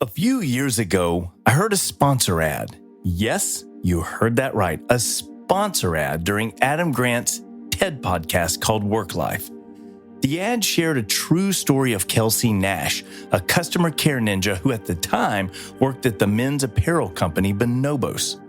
A few years ago, I heard a sponsor ad. Yes, you heard that right. A sponsor ad during Adam Grant's TED podcast called Work Life. The ad shared a true story of Kelsey Nash, a customer care ninja who at the time worked at the men's apparel company Bonobos.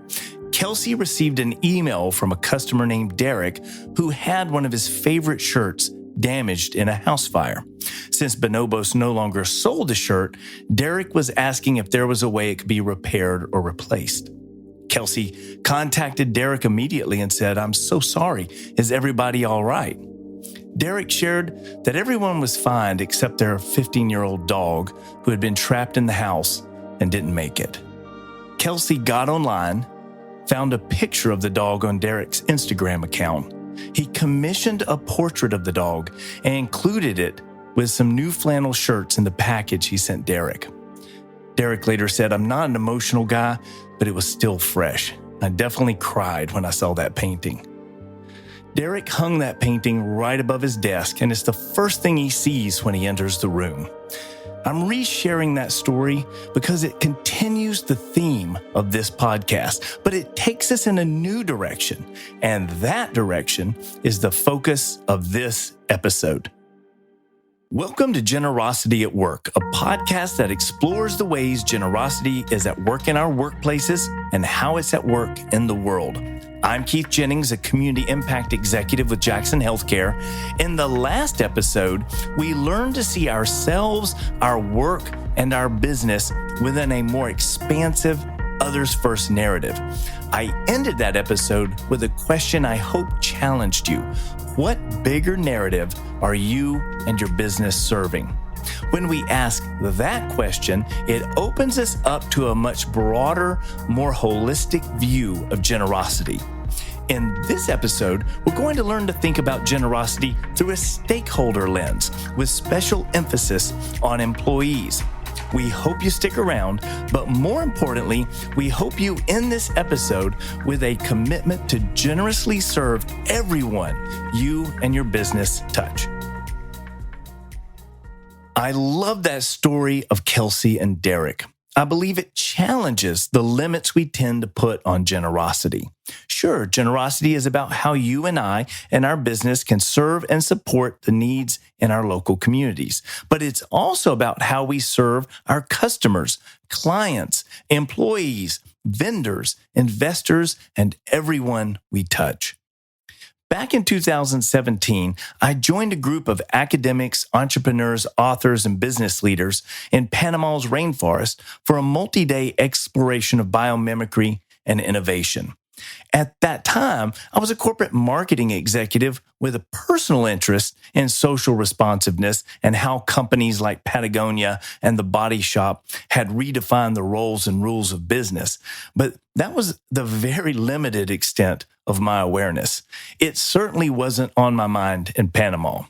Kelsey received an email from a customer named Derek who had one of his favorite shirts damaged in a house fire. Since Bonobos no longer sold the shirt, Derek was asking if there was a way it could be repaired or replaced. Kelsey contacted Derek immediately and said, "I'm so sorry. Is everybody all right?" Derek shared that everyone was fine except their 15-year-old dog who had been trapped in the house and didn't make it. Kelsey got online, found a picture of the dog on Derek's Instagram account. He commissioned a portrait of the dog and included it with some new flannel shirts in the package he sent Derek. Derek later said, "I'm not an emotional guy, but it was still fresh. I definitely cried when I saw that painting." Derek hung that painting right above his desk, and it's the first thing he sees when he enters the room. I'm resharing that story because it continues the theme of this podcast, but it takes us in a new direction, and that direction is the focus of this episode. Welcome to Generosity at Work, a podcast that explores the ways generosity is at work in our workplaces and how it's at work in the world. I'm Keith Jennings, a community impact executive with Jackson Healthcare. In the last episode, we learned to see ourselves, our work, and our business within a more expansive, others-first narrative. I ended that episode with a question I hope challenged you. What bigger narrative are you and your business serving? When we ask that question, it opens us up to a much broader, more holistic view of generosity. In this episode, we're going to learn to think about generosity through a stakeholder lens with special emphasis on employees. We hope you stick around, but more importantly, we hope you end this episode with a commitment to generously serve everyone you and your business touch. I love that story of Kelsey and Derek. I believe it challenges the limits we tend to put on generosity. Sure, generosity is about how you and I and our business can serve and support the needs in our local communities. But it's also about how we serve our customers, clients, employees, vendors, investors, and everyone we touch. Back in 2017, I joined a group of academics, entrepreneurs, authors, and business leaders in Panama's rainforest for a multi-day exploration of biomimicry and innovation. At that time, I was a corporate marketing executive with a personal interest in social responsiveness and how companies like Patagonia and The Body Shop had redefined the roles and rules of business. But that was the very limited extent of my awareness. It certainly wasn't on my mind in Panama.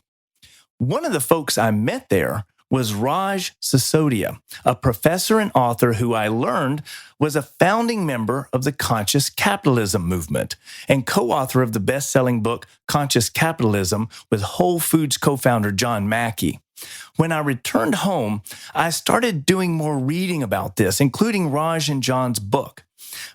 One of the folks I met there was Raj Sisodia, a professor and author who I learned was a founding member of the Conscious Capitalism movement and co-author of the best-selling book Conscious Capitalism with Whole Foods co-founder John Mackey. When I returned home, I started doing more reading about this, including Raj and John's book.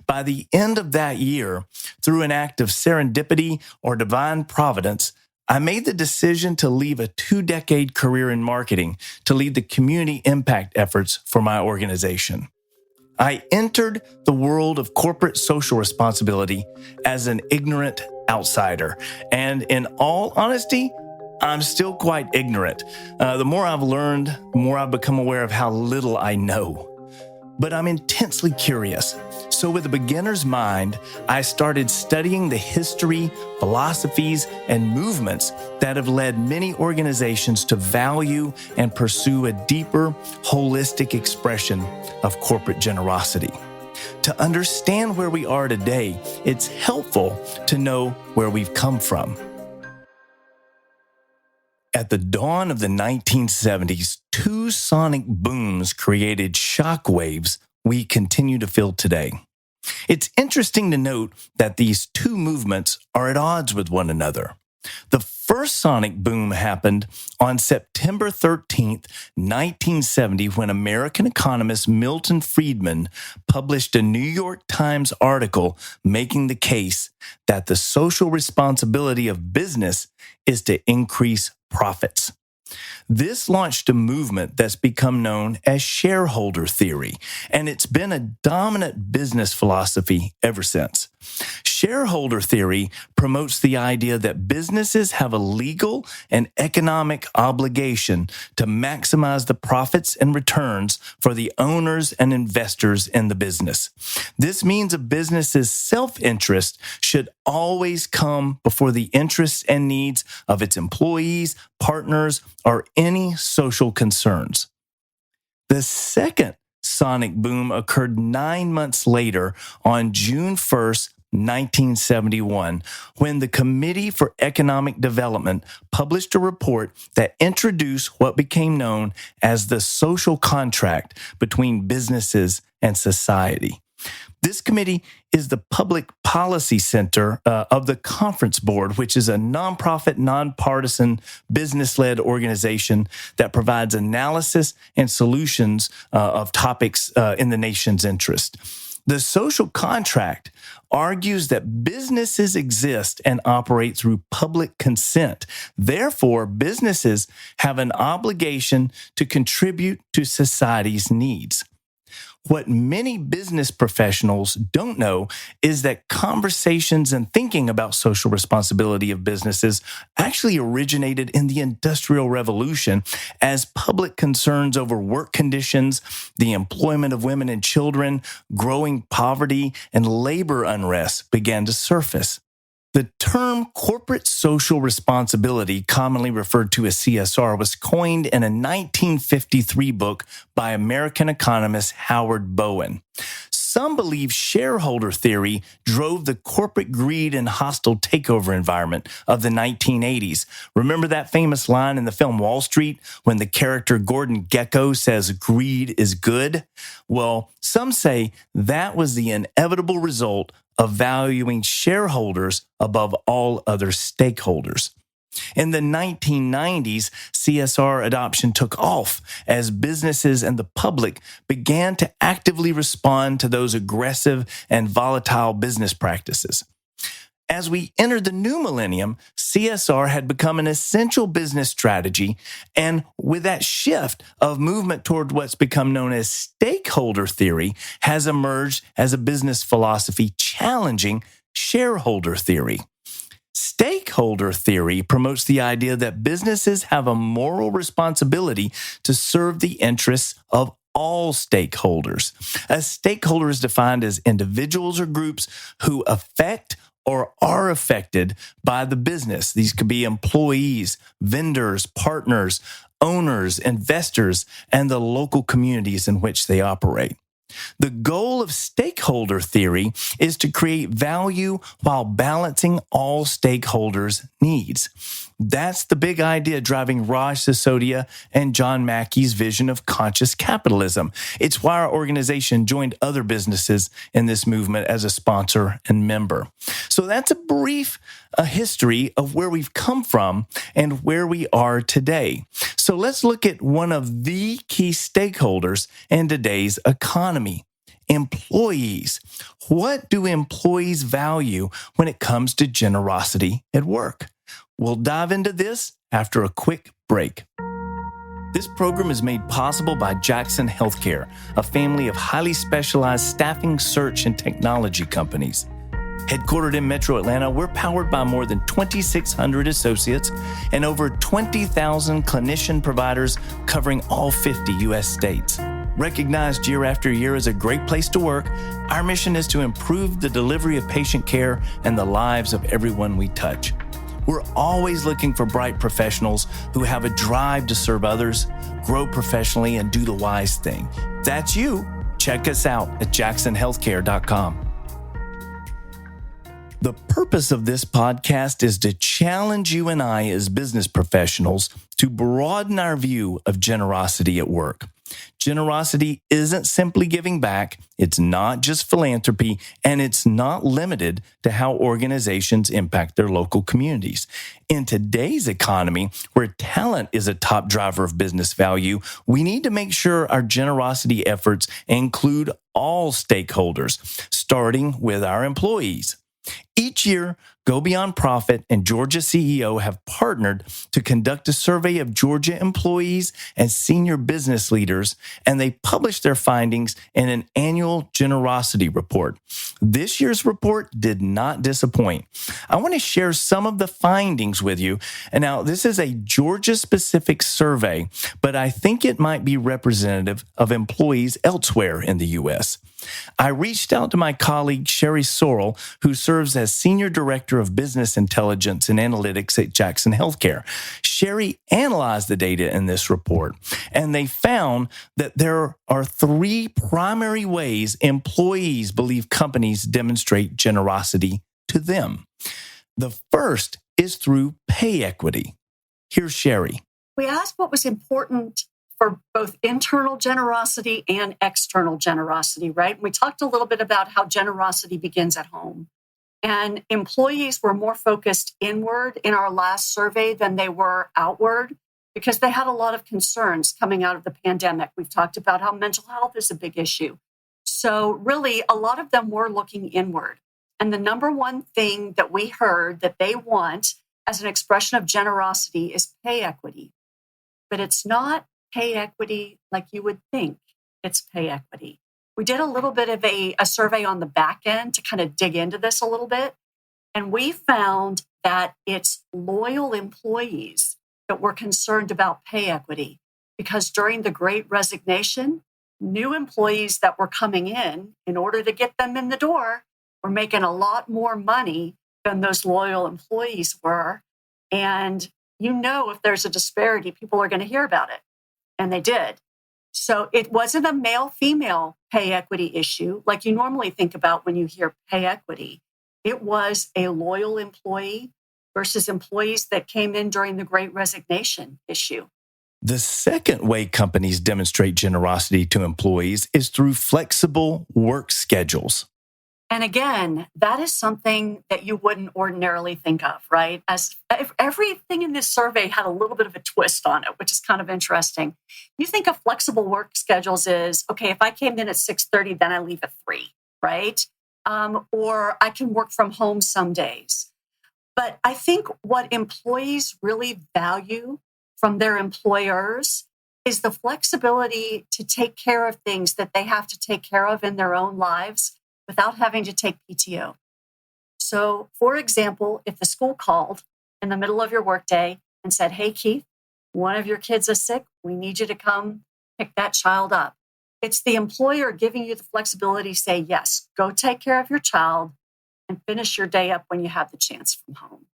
By the end of that year, through an act of serendipity or divine providence, I made the decision to leave a 2-decade career in marketing to lead the community impact efforts for my organization. I entered the world of corporate social responsibility as an ignorant outsider. And in all honesty, I'm still quite ignorant. The more I've learned, the more I've become aware of how little I know. But I'm intensely curious. So with a beginner's mind, I started studying the history, philosophies, and movements that have led many organizations to value and pursue a deeper, holistic expression of corporate generosity. To understand where we are today, it's helpful to know where we've come from. At the dawn of the 1970s, 2 sonic booms created shockwaves we continue to feel today. It's interesting to note that these 2 movements are at odds with one another. The first sonic boom happened on September 13th, 1970, when American economist Milton Friedman published a New York Times article making the case that the social responsibility of business is to increase profits. This launched a movement that's become known as shareholder theory, and it's been a dominant business philosophy ever since. Shareholder theory promotes the idea that businesses have a legal and economic obligation to maximize the profits and returns for the owners and investors in the business. This means a business's self-interest should always come before the interests and needs of its employees, partners, or any social concerns. The second sonic boom occurred 9 months later on June 1st, 1971, when the Committee for Economic Development published a report that introduced what became known as the social contract between businesses and society. This committee is the public policy center of the Conference Board, which is a nonprofit, nonpartisan, business-led organization that provides analysis and solutions of topics in the nation's interest. The social contract argues that businesses exist and operate through public consent. Therefore, businesses have an obligation to contribute to society's needs. What many business professionals don't know is that conversations and thinking about social responsibility of businesses actually originated in the Industrial Revolution as public concerns over work conditions, the employment of women and children, growing poverty, and labor unrest began to surface. The term corporate social responsibility, commonly referred to as CSR, was coined in a 1953 book by American economist Howard Bowen. Some believe shareholder theory drove the corporate greed and hostile takeover environment of the 1980s. Remember that famous line in the film Wall Street when the character Gordon Gekko says greed is good? Well, some say that was the inevitable result of valuing shareholders above all other stakeholders. In the 1990s, CSR adoption took off as businesses and the public began to actively respond to those aggressive and volatile business practices. As we entered the new millennium, CSR had become an essential business strategy, and with that shift of movement toward what's become known as stakeholder theory has emerged as a business philosophy challenging shareholder theory. Stakeholder theory promotes the idea that businesses have a moral responsibility to serve the interests of all stakeholders. A stakeholder is defined as individuals or groups who affect or are affected by the business. These could be employees, vendors, partners, owners, investors, and the local communities in which they operate. The goal of stakeholder theory is to create value while balancing all stakeholders' needs. That's the big idea driving Raj Sisodia and John Mackey's vision of conscious capitalism. It's why our organization joined other businesses in this movement as a sponsor and member. So that's a brief history of where we've come from and where we are today. So let's look at one of the key stakeholders in today's economy. Employees. What do employees value when it comes to generosity at work? We'll dive into this after a quick break. This program is made possible by Jackson Healthcare, a family of highly specialized staffing, search, and technology companies. Headquartered in Metro Atlanta, we're powered by more than 2,600 associates and over 20,000 clinician providers covering all 50 U.S. states. Recognized year after year as a great place to work, our mission is to improve the delivery of patient care and the lives of everyone we touch. We're always looking for bright professionals who have a drive to serve others, grow professionally, and do the wise thing. If that's you. Check us out at jacksonhealthcare.com. The purpose of this podcast is to challenge you and I as business professionals to broaden our view of generosity at work. Generosity isn't simply giving back, it's not just philanthropy, and it's not limited to how organizations impact their local communities. In today's economy, where talent is a top driver of business value, we need to make sure our generosity efforts include all stakeholders, starting with our employees. Each year, Go Beyond Profit and Georgia CEO have partnered to conduct a survey of Georgia employees and senior business leaders, and they publish their findings in an annual generosity report. This year's report did not disappoint. I want to share some of the findings with you. And now, this is a Georgia-specific survey, but I think it might be representative of employees elsewhere in the U.S. I reached out to my colleague, Sherry Sorrell, who serves as Senior Director of Business Intelligence and Analytics at Jackson Healthcare. Sherry analyzed the data in this report, and they found that there are three primary ways employees believe companies demonstrate generosity to them. The first is through pay equity. Here's Sherry. We asked what was important for both internal generosity and external generosity, right? We talked a little bit about how generosity begins at home. And employees were more focused inward in our last survey than they were outward because they had a lot of concerns coming out of the pandemic. We've talked about how mental health is a big issue. So really, a lot of them were looking inward. And the number one thing that we heard that they want as an expression of generosity is pay equity. But it's not pay equity like you would think it's pay equity. We did a little bit of a survey on the back end to kind of dig into this a little bit. And we found that it's loyal employees that were concerned about pay equity because during the Great Resignation, new employees that were coming in order to get them in the door, were making a lot more money than those loyal employees were. And if there's a disparity, people are going to hear about it. And they did. So it wasn't a male-female pay equity issue like you normally think about when you hear pay equity. It was a loyal employee versus employees that came in during the Great Resignation issue. The second way companies demonstrate generosity to employees is through flexible work schedules. And again, that is something that you wouldn't ordinarily think of, right? As if everything in this survey had a little bit of a twist on it, which is kind of interesting. You think of flexible work schedules is, okay, if I came in at 6:30, then I leave at 3, right? Or I can work from home some days. But I think what employees really value from their employers is the flexibility to take care of things that they have to take care of in their own lives without having to take PTO. So, for example, if the school called in the middle of your workday and said, hey, Keith, one of your kids is sick, we need you to come pick that child up. It's the employer giving you the flexibility to say, yes, go take care of your child and finish your day up when you have the chance from home.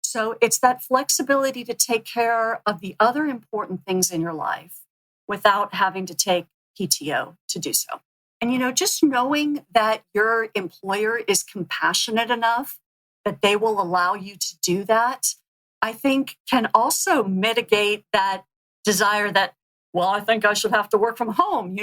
So it's that flexibility to take care of the other important things in your life without having to take PTO to do so. And, just knowing that your employer is compassionate enough that they will allow you to do that, I think can also mitigate that desire that, well, I think I should have to work from home.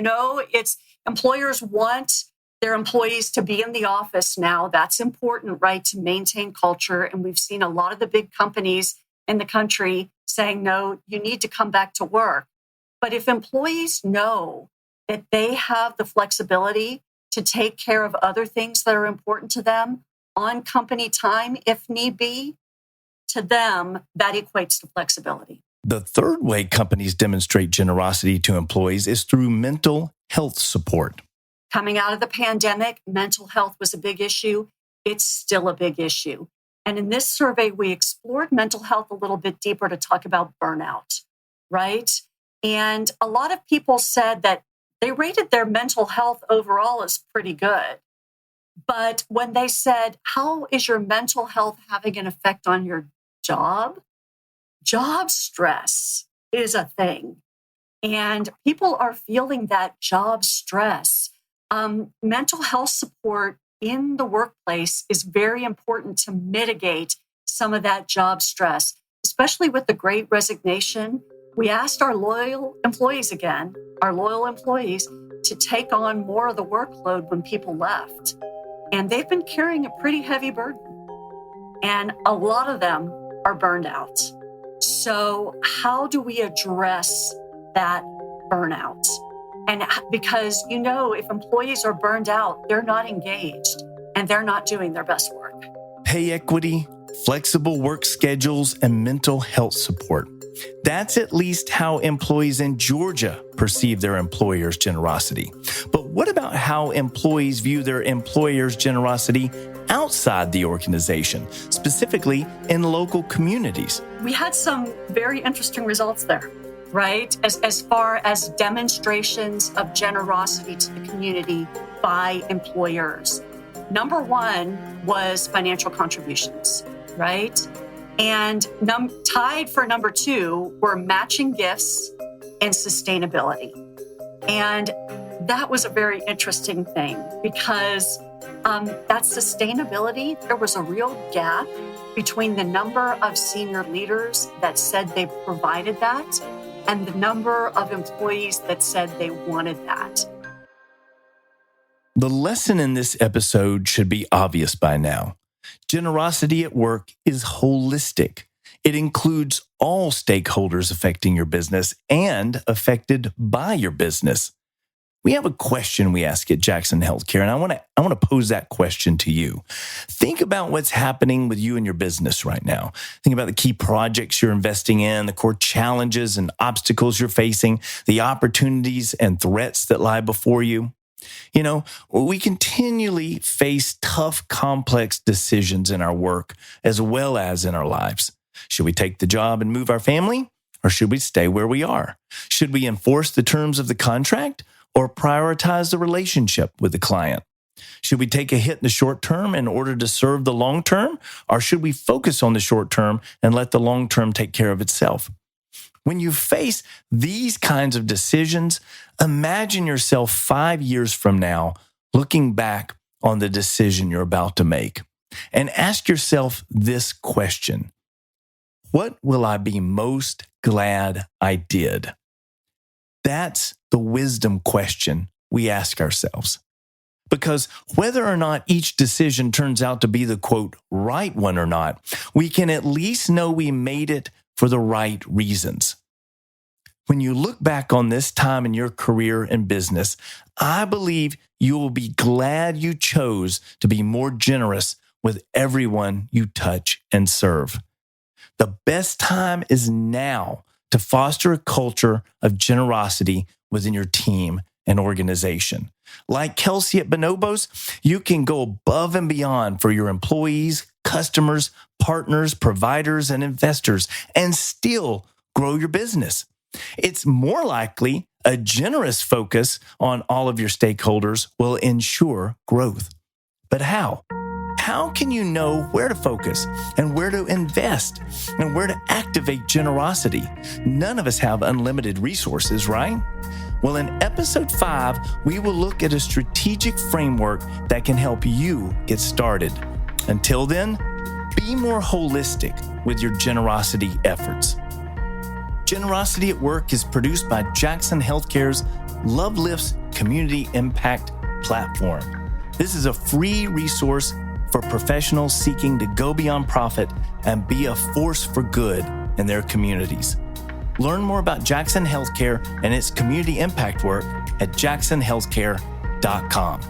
It's employers want their employees to be in the office now. That's important, right, to maintain culture. And we've seen a lot of the big companies in the country saying, no, you need to come back to work. But if employees know that they have the flexibility to take care of other things that are important to them on company time, if need be, to them, that equates to flexibility. The third way companies demonstrate generosity to employees is through mental health support. Coming out of the pandemic, mental health was a big issue. It's still a big issue. And in this survey, we explored mental health a little bit deeper to talk about burnout, right? And a lot of people said that they rated their mental health overall as pretty good. But when they said, how is your mental health having an effect on your job? Job stress is a thing. And people are feeling that job stress. Mental health support in the workplace is very important to mitigate some of that job stress, especially with the Great Resignation. We asked our loyal employees, to take on more of the workload when people left. And they've been carrying a pretty heavy burden. And a lot of them are burned out. So how do we address that burnout? And because, if employees are burned out, they're not engaged and they're not doing their best work. Pay equity, flexible work schedules, and mental health support. That's at least how employees in Georgia perceive their employer's generosity. But what about how employees view their employer's generosity outside the organization, specifically in local communities? We had some very interesting results there, right? As far as demonstrations of generosity to the community by employers. Number one was financial contributions, right? And tied for number two were matching gifts and sustainability. And that was a very interesting thing because that sustainability, there was a real gap between the number of senior leaders that said they provided that and the number of employees that said they wanted that. The lesson in this episode should be obvious by now. Generosity at work is holistic. It includes all stakeholders affecting your business and affected by your business. We have a question we ask at Jackson Healthcare, and I want to pose that question to you. Think about what's happening with you and your business right now. Think about the key projects you're investing in, the core challenges and obstacles you're facing, the opportunities and threats that lie before you. We continually face tough, complex decisions in our work as well as in our lives. Should we take the job and move our family, or should we stay where we are? Should we enforce the terms of the contract or prioritize the relationship with the client? Should we take a hit in the short term in order to serve the long term, or should we focus on the short term and let the long term take care of itself? When you face these kinds of decisions, imagine yourself 5 years from now looking back on the decision you're about to make and ask yourself this question: what will I be most glad I did? That's the wisdom question we ask ourselves. Because whether or not each decision turns out to be the, quote, right one or not, we can at least know we made it for the right reasons. When you look back on this time in your career and business, I believe you will be glad you chose to be more generous with everyone you touch and serve. The best time is now to foster a culture of generosity within your team and organization. Like Kelsey at Bonobos, you can go above and beyond for your employees, customers, partners, providers, and investors, and still grow your business. It's more likely a generous focus on all of your stakeholders will ensure growth. But how? How can you know where to focus and where to invest and where to activate generosity? None of us have unlimited resources, right? Well, in episode 5, we will look at a strategic framework that can help you get started. Until then, be more holistic with your generosity efforts. Generosity at Work is produced by Jackson Healthcare's Love Lifts Community Impact Platform. This is a free resource for professionals seeking to go beyond profit and be a force for good in their communities. Learn more about Jackson Healthcare and its community impact work at jacksonhealthcare.com.